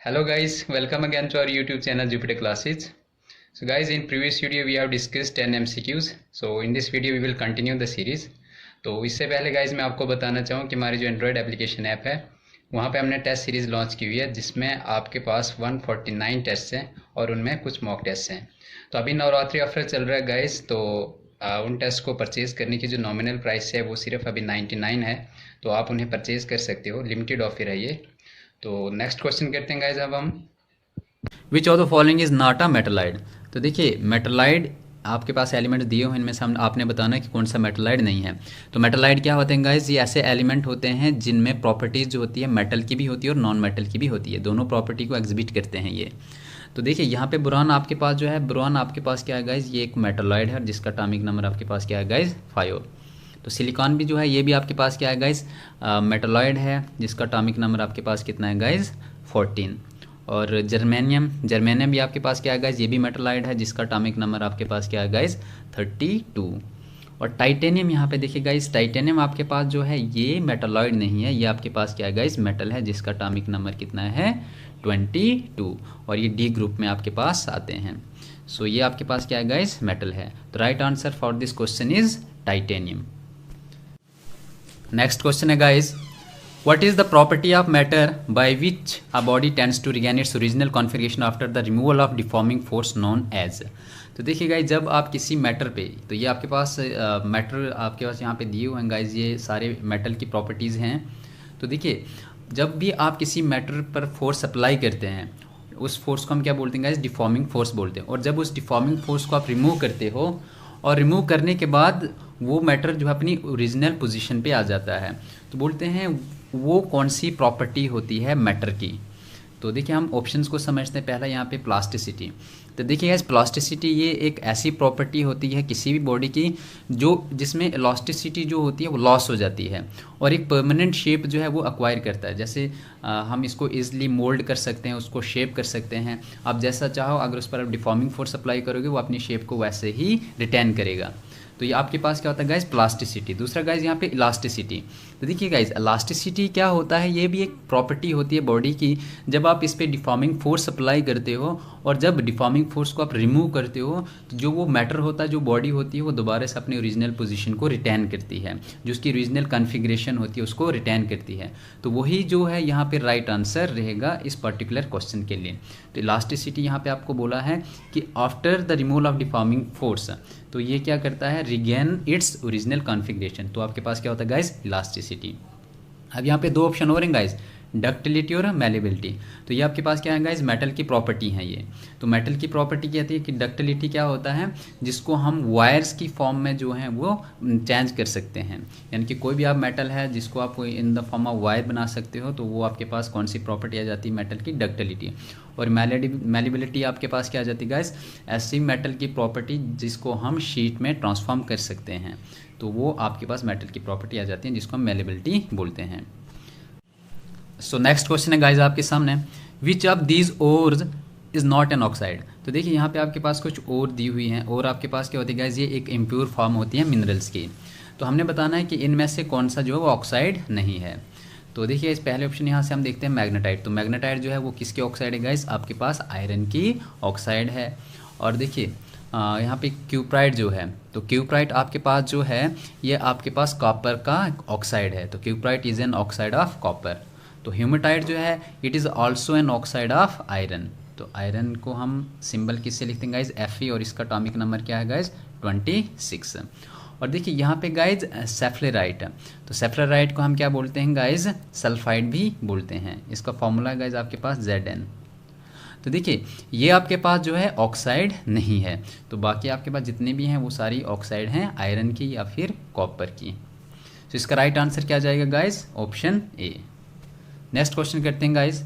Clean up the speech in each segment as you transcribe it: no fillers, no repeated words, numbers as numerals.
Hello guys, welcome again to our YouTube channel Jupiter Classes. So guys, in previous video we have discussed 10 MCQs. So in this video we will continue the series. तो इससे पहले guys मैं आपको बताना चाहूँ कि हमारी जो एंड्रॉयड एप्लीकेशन ऐप है वहाँ पे हमने टेस्ट सीरीज़ लॉन्च की हुई है जिसमें आपके पास 149 टेस्ट हैं और उनमें कुछ मॉक टेस्ट हैं। तो अभी नवरात्रि ऑफर चल रहा है गाइज, तो उन टेस्ट को परचेज़ करने की जो नॉमिनल प्राइस है वो सिर्फ अभी 99 है, तो आप उन्हें परचेज़ कर सकते हो। लिमिटेड ऑफर है ये। तो नेक्स्ट क्वेश्चन करते हैं गाइज अब हम। Which of the following is not a metalloid. तो देखिए मेटलाइड आपके पास एलिमेंट दिए हुए, इनमें से आपने बताना कि कौन सा मेटलाइड नहीं है। तो मेटलाइड क्या होते हैं गाइज? ये ऐसे एलिमेंट होते हैं जिनमें प्रॉपर्टीज़ जो होती है मेटल की भी होती है और नॉन मेटल की भी होती है, दोनों प्रॉपर्टी को एग्जिबिट करते हैं ये। तो देखिए यहाँ पे बोरान आपके पास जो है, बोरान आपके पास क्या है गाइज? ये एक मेटलाइड है जिसका एटॉमिक नंबर आपके पास क्या है गाइज? 5। तो सिलिकॉन भी जो है ये भी आपके पास क्या है गाइज? मेटलॉइड है जिसका एटॉमिक नंबर आपके पास कितना है गाइज? 14। और जर्मेनियम भी आपके पास क्या है गाइज? ये भी मेटलॉइड है जिसका एटॉमिक नंबर आपके पास क्या है गाइज? 32। और टाइटेनियम यहाँ पे देखिए गाइज, टाइटेनियम आपके पास जो है ये मेटलॉइड नहीं है, ये आपके पास क्या है गाइज? मेटल है जिसका एटॉमिक नंबर कितना है? 22। और ये डी ग्रुप में आपके पास आते हैं। सो ये आपके पास क्या है गाइज? मेटल है। तो right answer for this question is titanium. Next question है guys, what is the property of matter by which a body tends to regain its original configuration after the removal of deforming force known as. तो देखिए guys, जब आप किसी matter पे, तो ये आपके पास मैटर आपके पास यहाँ पे दिए हुए हैं गाइज, ये सारे मेटल की प्रॉपर्टीज़ हैं। तो देखिए जब भी आप किसी मैटर पर फोर्स अप्लाई करते हैं उस फोर्स को हम क्या बोलते हैं गाइज? डिफॉर्मिंग फोर्स बोलते हैं। और जब उस डिफॉर्मिंग फोर्स को आप रिमूव करते हो और रिमूव करने के बाद वो मैटर जो है अपनी ओरिजिनल पोजीशन पे आ जाता है, तो बोलते हैं वो कौन सी प्रॉपर्टी होती है मैटर की। तो देखिए हम ऑप्शंस को समझते हैं। पहला यहाँ पे प्लास्टिसिटी। तो देखिए गाइस, प्लास्टिसिटी ये एक ऐसी प्रॉपर्टी होती है किसी भी बॉडी की जो जिसमें इलास्टिसिटी जो होती है वो लॉस हो जाती है और एक परमानेंट शेप जो है वो अक्वायर करता है। जैसे हम इसको ईजिली मोल्ड कर सकते हैं, उसको शेप कर सकते हैं। आप जैसा चाहो, अगर उस पर आप डिफॉर्मिंग फोर्स अप्लाई करोगे वो अपनी शेप को वैसे ही रिटेन करेगा। तो ये आपके पास क्या होता है गाइज? प्लास्टिसिटी। दूसरा गाइज यहाँ पे इलास्टिसिटी। तो देखिए गाइज, इलास्टिसिटी क्या होता है? ये भी एक प्रॉपर्टी होती है बॉडी की। जब आप इस पर डिफॉर्मिंग फोर्स अप्लाई करते हो और जब डिफॉर्मिंग फोर्स को आप रिमूव करते हो तो जो वो मैटर होता है, जो बॉडी होती है, वो दोबारा से अपनी ओरिजिनल पोजीशन को रिटेन करती है, जो उसकी ओरिजिनल कॉन्फ़िगरेशन होती है उसको रिटेन करती है। तो वही जो है यहाँ पे राइट आंसर रहेगा इस पर्टिकुलर क्वेश्चन के लिए। तो इलास्टिसिटी यहाँ पे आपको बोला है कि after the removal of deforming force, तो ये क्या करता है? Regain its original configuration. तो आपके पास क्या होता है गाइज? इलास्टिसिटी। अब यहाँ पे दो ऑप्शन और हैं गाइज, डक्टिलिटी और मेलेबिलिटी। तो ये आपके पास क्या है गाइज? मेटल की प्रॉपर्टी है ये। तो मेटल की प्रॉपर्टी कहती है कि डक्टिलिटी क्या होता है? जिसको हम वायर्स की फॉर्म में जो है वो चेंज कर सकते हैं। यानी कि कोई भी आप मेटल है जिसको आप in the form of wire बना सकते हो, तो वो आपके पास कौन सी प्रॉपर्टी आ जाती है? मेटल की डक्टिलिटी। और मेलेबिलिटी आपके पास क्या आ जाती है गाइज? ऐसी मेटल की प्रॉपर्टी जिसको हम शीट में ट्रांसफॉर्म कर सकते हैं, तो वो आपके पास मेटल की प्रॉपर्टी आ जाती है जिसको हम मेलेबिलिटी बोलते हैं। सो नेक्स्ट क्वेश्चन है गाइज आपके सामने, which of these ores is not an oxide. तो देखिए यहाँ पे आपके पास कुछ और दी हुई हैं, और आपके पास क्या होती है गाइज? ये एक इम्प्योर फॉर्म होती है मिनरल्स की। तो हमने बताना है कि इनमें से कौन सा जो है वो ऑक्साइड नहीं है। तो देखिए इस पहले ऑप्शन यहाँ से हम देखते हैं मैग्नेटाइट। तो मैग्नेटाइट जो है वो किसके ऑक्साइड है गाइज? आपके पास आयरन की ऑक्साइड है। और देखिए यहाँ पे क्यूप्राइट जो है, तो क्यूप्राइट आपके पास जो है ये आपके पास कॉपर का ऑक्साइड है। तो cuprite is an oxide of copper. तो ह्यूमेटाइट जो है it is also an oxide of iron. तो आयरन को हम सिंबल किससे लिखते हैं गाइज? Fe, और इसका एटॉमिक नंबर क्या है गाइज? 26। और देखिए यहाँ पे गाइज सेफ्लेराइट। तो सेफ्लेराइट को हम क्या बोलते हैं गाइज? सल्फाइड भी बोलते हैं। इसका फॉर्मूला गाइज आपके पास Zn। तो देखिए ये आपके पास जो है ऑक्साइड नहीं है। तो बाकी आपके पास जितने भी हैं वो सारी ऑक्साइड हैं, आयरन की या फिर कॉपर की। तो इसका राइट आंसर क्या जाएगा guys? Option A. Next question करते हैं guys,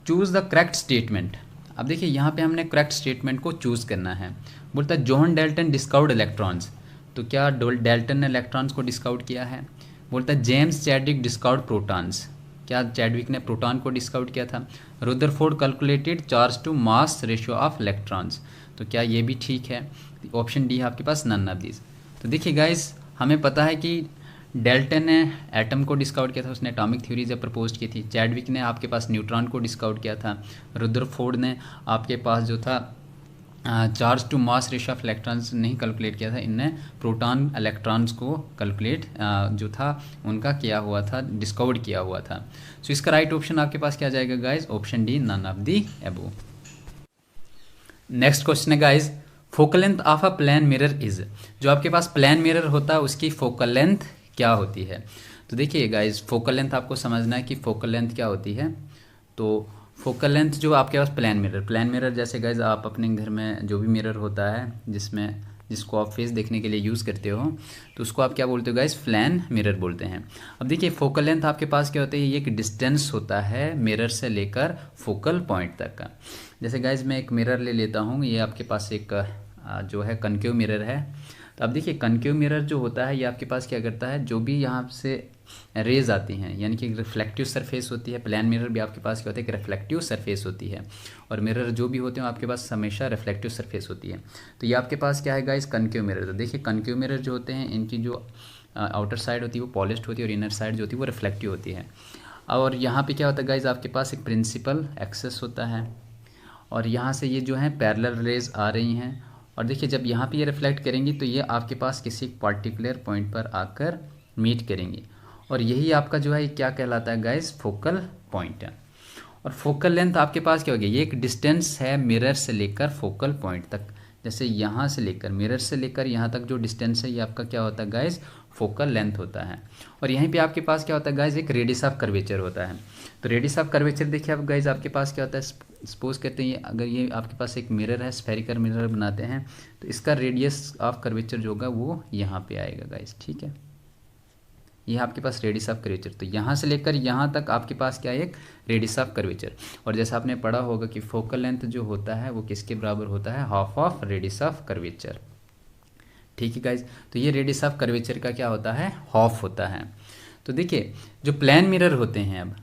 choose the correct statement. अब देखिए यहाँ पे हमने करेक्ट स्टेटमेंट को चूज करना है। बोलता है जॉन डाल्टन डिस्कवर्ड इलेक्ट्रॉन्स। तो क्या डाल्टन ने इलेक्ट्रॉन्स को डिस्कवर किया है? बोलता है जेम्स चैडविक डिस्कवर्ड प्रोटॉन्स। क्या चैडविक ने प्रोटॉन को डिस्कवर किया था? Rutherford calculated charge to mass ratio of electrons. तो क्या ये भी ठीक है? ऑप्शन डी है आपके पास नन ऑफ दिस। तो देखिए गाइस, हमें पता है कि डेल्टन ने एटम को डिस्कवर किया था, उसने एटॉमिक थ्योरी जब प्रपोज की थी। चैडविक ने आपके पास न्यूट्रॉन को डिस्कवर किया था। रुदरफोर्ड ने आपके पास जो था charge to mass ratio of electrons नहीं कैलकुलेट किया था, इनने प्रोटॉन इलेक्ट्रॉन्स को कैलकुलेट जो था उनका किया हुआ था, डिस्कवर किया हुआ था। सो इसका राइट ऑप्शन आपके पास क्या जाएगा guys? Option D, none of the above. Next question है guys, focal length of a plane mirror is. जो आपके पास प्लेन मिरर होता है उसकी फोकल लेंथ क्या होती है? तो देखिए गाइज, फोकल लेंथ आपको समझना है कि फोकल लेंथ क्या होती है। तो फोकल लेंथ जो आपके पास प्लेन मिरर जैसे गाइज आप अपने घर में जो भी मिरर होता है जिसको आप फेस देखने के लिए यूज़ करते हो, तो उसको आप क्या बोलते हो गाइज? प्लेन मिरर बोलते हैं। अब देखिए फोकल लेंथ आपके पास क्या होती है, ये एक डिस्टेंस होता है मिरर से लेकर फोकल पॉइंट तक का। जैसे गाइज मैं एक मिरर ले लेता हूँ, ये आपके पास एक जो है कनकेव मिरर है। तो अब देखिए कनकेव मिरर जो होता है ये आपके पास क्या करता है, जो भी यहाँ से रेज आती हैं यानी कि रिफ्लेक्टिव सरफेस होती है। प्लेन मिरर भी आपके पास क्या होता है, एक रिफ्लेक्टिव सरफेस होती है, और मिरर जो भी होते हैं आपके पास हमेशा रिफ्लेक्टिव सरफेस होती है। तो ये आपके पास क्या है गाइस? Concave mirror. तो देखिए कनकेव मिरर जो होते हैं इनकी जो आउटर साइड होती है वो पॉलिश्ड होती है और इनर साइड जो होती है वो रिफ्लेक्टिव होती है। और यहाँ पे क्या होता है गाइज, आपके पास एक प्रिंसिपल एक्सेस होता है और यहाँ से ये जो है पैरेलल रेज आ रही हैं, और देखिए जब यहाँ पे ये रिफ्लेक्ट करेंगी तो ये आपके पास किसी पर्टिकुलर पॉइंट पर आकर मीट करेंगी, और यही आपका जो है ये क्या कहलाता है गाइस? फोकल पॉइंट है। और फोकल लेंथ आपके पास क्या होगी, ये एक डिस्टेंस है मिरर से लेकर फोकल पॉइंट तक। जैसे यहाँ से लेकर मिरर से लेकर यहाँ तक जो डिस्टेंस है ये आपका क्या होता है गाइस? फोकल लेंथ होता है। और यहीं पे आपके पास क्या होता है गाइस? एक रेडियस ऑफ कर्वेचर होता है। तो रेडियस ऑफ कर्वेचर देखिए आप गाइस आपके पास क्या होता है, सपोज करते हैं अगर ये आपके पास एक मिरर है, स्फेरिकल मिरर बनाते हैं, तो इसका रेडियस ऑफ कर्वेचर जो होगा वो यहाँ पे आएगा गाइस, ठीक है। ये आपके पास रेडियस ऑफ कर्वेचर, तो यहाँ से लेकर यहाँ तक आपके पास क्या है, एक रेडियस ऑफ कर्वेचर। और जैसा आपने पढ़ा होगा कि फोकल लेंथ जो होता है वो किसके बराबर होता है? Half of radius of curvature, ठीक है गाइज। तो ये रेडियस ऑफ कर्वेचर का क्या होता है? हाफ होता है। तो देखिए जो प्लेन मिरर होते हैं, अब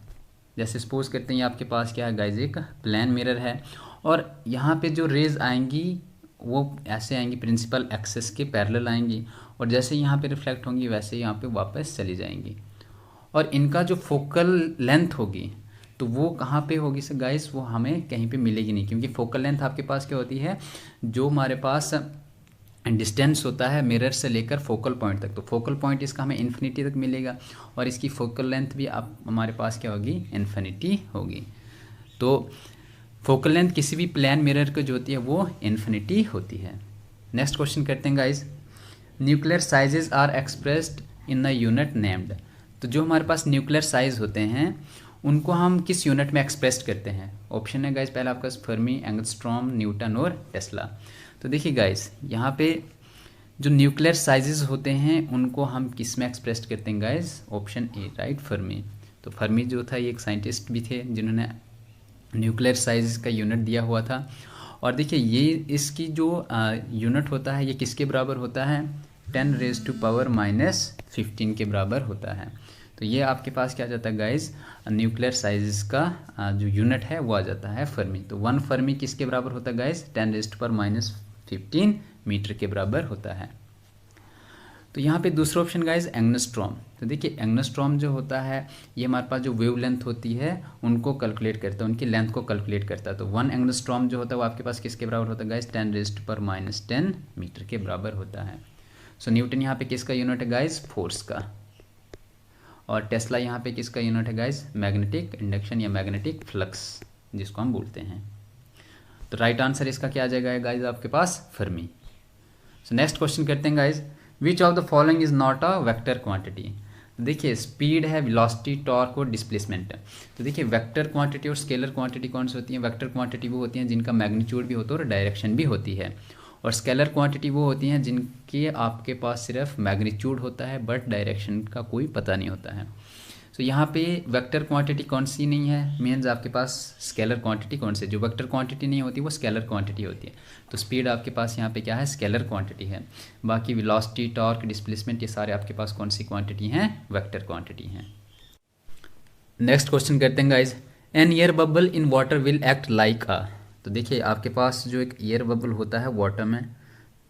जैसे सपोज करते हैं आपके पास क्या है गाइज, एक प्लेन मिरर है और यहाँ पे जो रेज आएंगी वो ऐसे आएंगी, प्रिंसिपल एक्सेस के पैरेलल आएंगी, और जैसे यहाँ पे रिफ्लेक्ट होंगी वैसे यहाँ पे वापस चली जाएंगी। और इनका जो फोकल लेंथ होगी तो वो कहाँ पे होगी सर गाइस? वो हमें कहीं पे मिलेगी नहीं, क्योंकि फोकल लेंथ आपके पास क्या होती है, जो हमारे पास डिस्टेंस होता है मिरर से लेकर फोकल पॉइंट तक, तो फोकल पॉइंट इसका हमें इन्फिनिटी तक मिलेगा, और इसकी फोकल लेंथ भी आप हमारे पास क्या होगी? इन्फिनिटी होगी। तो फोकल लेंथ किसी भी प्लेन मिरर की जो होती है वो इन्फिनिटी होती है। नेक्स्ट क्वेश्चन करते हैं guys, nuclear sizes are expressed in the unit named. तो जो हमारे पास न्यूक्लियर साइज होते हैं उनको हम किस यूनिट में एक्सप्रेस करते हैं? ऑप्शन है गाइज पहला आपका फर्मी, एंगस्ट्रॉम, न्यूटन और टेस्ला। तो देखिए गाइज यहाँ पे जो न्यूक्लियर साइजेस होते हैं उनको हम किस में एक्सप्रेस करते हैं guys? Option A, right, Fermi. तो फर्मी जो था ये एक साइंटिस्ट भी थे जिन्होंने न्यूक्लियर साइज का यूनिट दिया हुआ था। और देखिए ये इसकी जो यूनिट होता है ये किसके बराबर होता है? 10⁻⁻15 के बराबर होता है। तो ये आपके पास क्या आ जाता है गाइज? न्यूक्लियर साइज का जो यूनिट है वो आ जाता है फर्मी। तो 1 फर्मी किसके बराबर होता है गाइज? 10⁻⁻15 मीटर के बराबर होता है। तो यहाँ पे दूसरा ऑप्शन गाइज एंगस्ट्रॉम। तो देखिए एंगस्ट्रॉम जो होता है ये हमारे पास जो वेव लेंथ होती है उनको कैलकुलेट करता है, उनकी लेंथ को कैलकुलेट करता है। तो 1 एंगस्ट्रॉम जो होता है वो आपके पास किसके बराबर होता है गाइज? 10⁻⁻10 मीटर के बराबर होता है। सो न्यूटन यहाँ पे किसका यूनिट है गाइज? फोर्स का। और टेस्ला यहाँ पे किसका यूनिट है गाइज? मैग्नेटिक इंडक्शन या मैग्नेटिक फ्लक्स जिसको हम बोलते हैं। तो राइट आंसर इसका क्या आ जाएगा गाइज आपके पास? फर्मी। सो नेक्स्ट क्वेश्चन करते हैं guys, which of the following is not a vector quantity. देखिए स्पीड है, वेलोसिटी, टॉर्क और डिस्प्लेसमेंट है। तो देखिए वेक्टर क्वांटिटी और स्केलर क्वांटिटी कौन सी होती है? वेक्टर क्वांटिटी वो होती हैं जिनका मैग्नीट्यूड भी होता है और डायरेक्शन भी होती है, और स्केलर क्वांटिटी वो होती हैं जिनके आपके पास सिर्फ मैग्नीट्यूड होता है बट डायरेक्शन का कोई पता नहीं होता है। सो यहाँ पे वेक्टर क्वांटिटी कौन सी नहीं है? मीन्स आपके पास स्केलर क्वांटिटी कौन सी? जो वेक्टर क्वांटिटी नहीं होती वो स्केलर क्वांटिटी होती है। तो स्पीड आपके पास यहाँ पे क्या है? स्केलर क्वांटिटी है। बाकी वेलोसिटी, टॉर्क, डिस्प्लेसमेंट ये सारे आपके पास कौन सी क्वांटिटी हैं? वेक्टर क्वांटिटी हैं। नेक्स्ट क्वेश्चन करते हैं guys, an air bubble in water will act like a. तो देखिए आपके पास जो एक एयर बबल होता है वाटर में,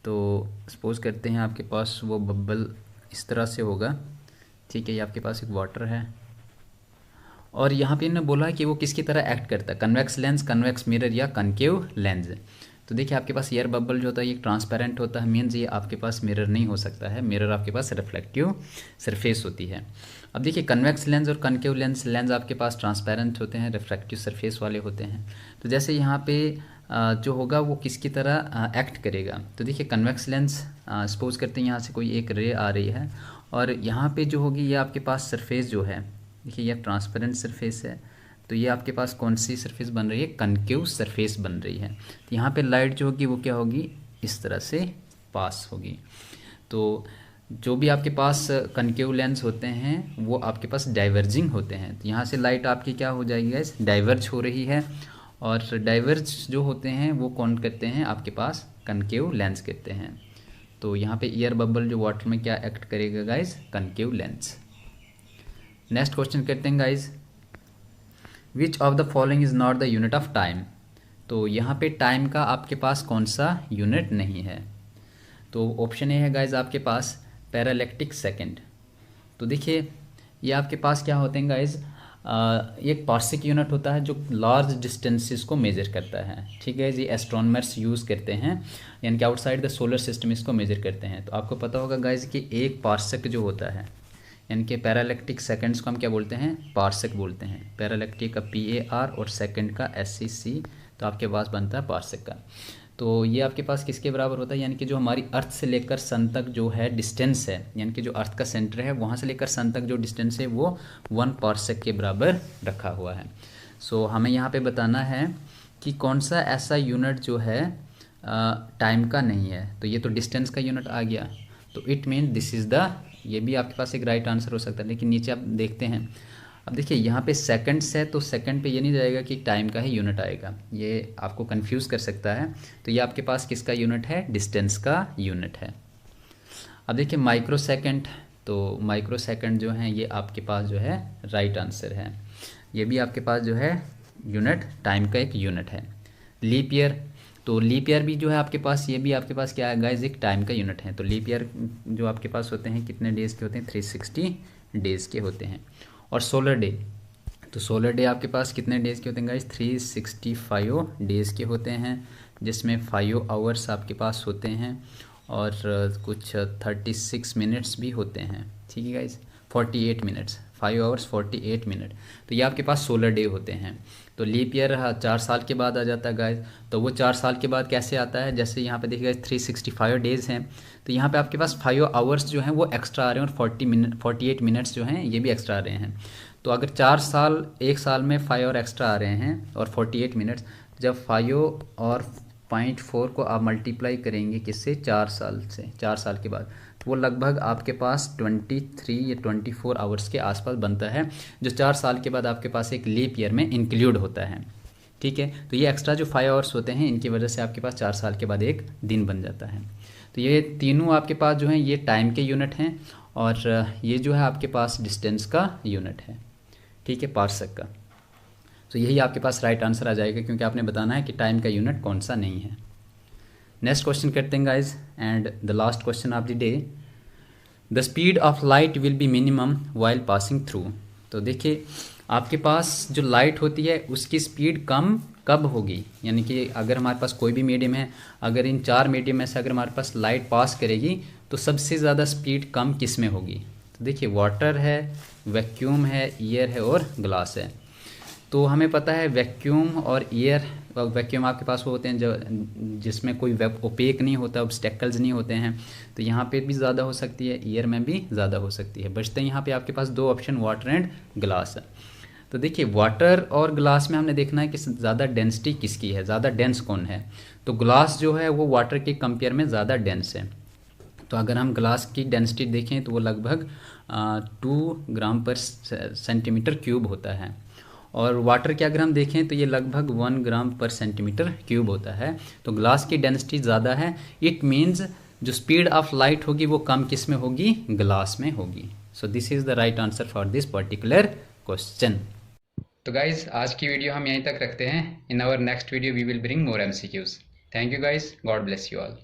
तो सपोज करते हैं आपके पास वो बबल इस तरह से होगा, ठीक है, ये आपके पास एक वाटर है और यहाँ पे इन्होंने बोला कि वो किसकी तरह एक्ट करता है, कन्वेक्स लेंस, कन्वेक्स मिरर या कनकेव लेंस। तो देखिए आपके पास एयर बबल जो होता है ये ट्रांसपेरेंट होता है, मीन्स ये आपके पास मिरर नहीं हो सकता है, मिरर आपके पास रिफ्लेक्टिव सरफेस होती है। अब देखिए कन्वेक्स लेंस और कनकेव लेंस आपके पास ट्रांसपेरेंट होते हैं, रिफ्लेक्टिव सरफेस वाले होते हैं। तो जैसे यहाँ पे जो होगा वो किसकी तरह एक्ट करेगा, तो देखिए कन्वेक्स लेंस सपोज करते हैं यहाँ से कोई एक रे आ रही है और यहाँ पे जो होगी ये आपके पास सरफेस जो है, देखिए ये ट्रांसपेरेंट सरफेस है, तो ये आपके पास कौन सी सरफेस बन रही है, कनकेव सरफेस बन रही है। तो यहाँ पे लाइट जो होगी वो क्या होगी, इस तरह से पास होगी। तो जो भी आपके पास कनकेव लेंस होते हैं वो आपके पास डाइवर्जिंग होते हैं, तो यहाँ से लाइट आपकी क्या हो जाएगी गाइस, डाइवर्ज हो रही है। और डाइवर्ज जो होते हैं वो कौन करते हैं, आपके पास कनकेव लेंस कहते हैं। तो यहाँ पे एयर बबल जो वाटर में क्या एक्ट करेगा guys, concave lens. Next question करते हैं guys, which of the following is not the unit of time. तो यहाँ पे टाइम का आपके पास कौन सा यूनिट नहीं है, तो ऑप्शन ए है गाइज आपके पास पैरालैक्टिक सेकंड। तो देखिए ये आपके पास क्या होते हैं गाइज, एक पार्सिक यूनिट होता है जो लार्ज डिस्टेंसेस को मेजर करता है, ठीक है। ये एस्ट्रोनॉमर्स यूज़ करते हैं, यानी कि आउटसाइड द सोलर सिस्टम इसको मेजर करते हैं। तो आपको पता होगा गाइज कि एक पार्सक जो होता है, यानी कि पैरालैक्टिक सेकंड्स को हम क्या बोलते हैं, पार्सक बोलते हैं। पैरालैक्टिक का PAR और सेकंड का SEC, तो आपके पास बनता है पार्सक का। तो ये आपके पास किसके बराबर होता है, यानी कि जो हमारी अर्थ से लेकर सन तक जो है डिस्टेंस है, यानी कि जो अर्थ का सेंटर है वहाँ से लेकर सन तक जो डिस्टेंस है वो 1 पार्सक के बराबर रखा हुआ है। सो हमें यहाँ पे बताना है कि कौन सा ऐसा यूनिट जो है टाइम का नहीं है। तो ये तो डिस्टेंस का यूनिट आ गया, तो it mean this is the, ये भी आपके पास एक राइट आंसर हो सकता है। लेकिन नीचे आप देखते हैं, अब देखिए यहाँ पे सेकंड्स है तो सेकंड पे ये नहीं जाएगा कि टाइम का ही यूनिट आएगा, ये आपको कंफ्यूज कर सकता है। तो ये आपके पास किसका यूनिट है, डिस्टेंस का यूनिट है। अब देखिए माइक्रो सेकंड, तो माइक्रो सेकंड जो है ये आपके पास जो है राइट आंसर है, ये भी आपके पास जो है यूनिट टाइम का एक यूनिट है। लीप ईयर, तो लीप ईयर भी जो है आपके पास, ये भी आपके पास क्या है गाइज, एक टाइम का यूनिट है। तो लीप ईयर जो आपके पास होते हैं कितने डेज़ के होते हैं, 360 डेज़ के होते हैं। और सोलर डे, तो सोलर डे आपके पास कितने डेज़ के होते हैं गाइज, 365 डेज़ के होते हैं, जिसमें 5 आवर्स आपके पास होते हैं और कुछ 36 मिनट्स भी होते हैं, ठीक है गाइज, 48 मिनट्स, 5 आवर्स 48 मिनट। तो ये आपके पास सोलर डे होते हैं। तो लीप ईयर 4 साल के बाद आ जाता है गाइज। तो वो 4 साल के बाद कैसे आता है, जैसे यहाँ पे देखिएगा 365 डेज़ हैं, तो यहाँ पे आपके पास 5 आवर्स जो हैं वो एक्स्ट्रा आ रहे हैं और 48 मिनट्स जो हैं ये भी एक्स्ट्रा आ रहे हैं। तो अगर 4 साल, एक साल में 5 और एक्स्ट्रा आ रहे हैं और 48 मिनट्स, जब 5 और 0.4 को आप मल्टीप्लाई करेंगे किससे, 4 साल से, 4 साल के बाद, तो वो लगभग आपके पास 23 या 24 आवर्स के आसपास बनता है, जो 4 साल के बाद आपके पास एक लीप ईयर में इंक्लूड होता है, ठीक है। तो ये एक्स्ट्रा जो 5 आवर्स होते हैं इनकी वजह से आपके पास 4 साल के बाद एक दिन बन जाता है। तो ये तीनों आपके पास जो हैं ये टाइम के यूनिट हैं और ये जो है आपके पास डिस्टेंस का यूनिट है, ठीक है, पार्सक का। तो यही आपके पास राइट आंसर आ जाएगा, क्योंकि आपने बताना है कि टाइम का यूनिट कौन सा नहीं है। नेक्स्ट क्वेश्चन करते हैं guys, and the last question of the day, the speed of light will be minimum while passing through. तो देखिए आपके पास जो लाइट होती है उसकी स्पीड कम कब होगी, यानी कि अगर हमारे पास कोई भी मीडियम है, अगर इन 4 मीडियम में से अगर हमारे पास लाइट पास करेगी तो सबसे ज़्यादा स्पीड कम किस में होगी। तो देखिए वाटर है, वैक्यूम है, एयर है और ग्लास है। तो हमें पता है वैक्यूम और एयर, वैक्यूम आपके पास वो होते हैं जो जिसमें कोई ओपेक नहीं होता, ऑब्स्टेकल्स नहीं होते हैं, तो यहाँ पे भी ज़्यादा हो सकती है, एयर में भी ज़्यादा हो सकती है। बचते हैं यहाँ पे आपके पास 2 ऑप्शन, वाटर एंड ग्लास। तो देखिए वाटर और ग्लास में हमने देखना है कि ज़्यादा डेंसिटी किसकी है, ज़्यादा डेंस कौन है। तो ग्लास जो है वो वाटर के कंपेयर में ज़्यादा डेंस है। तो अगर हम ग्लास की डेंसिटी देखें तो वो लगभग 2 ग्राम पर सेंटीमीटर क्यूब होता है, और वाटर के अगर हम देखें तो ये लगभग 1 ग्राम पर सेंटीमीटर क्यूब होता है। तो ग्लास की डेंसिटी ज़्यादा है, इट मीन्स जो स्पीड ऑफ लाइट होगी वो कम किस में होगी, ग्लास में होगी। So this is the right answer for this particular question. तो गाइज आज की वीडियो हम यहीं तक रखते हैं। In our next video we will bring more MCQs। Thank you guys, God bless you all.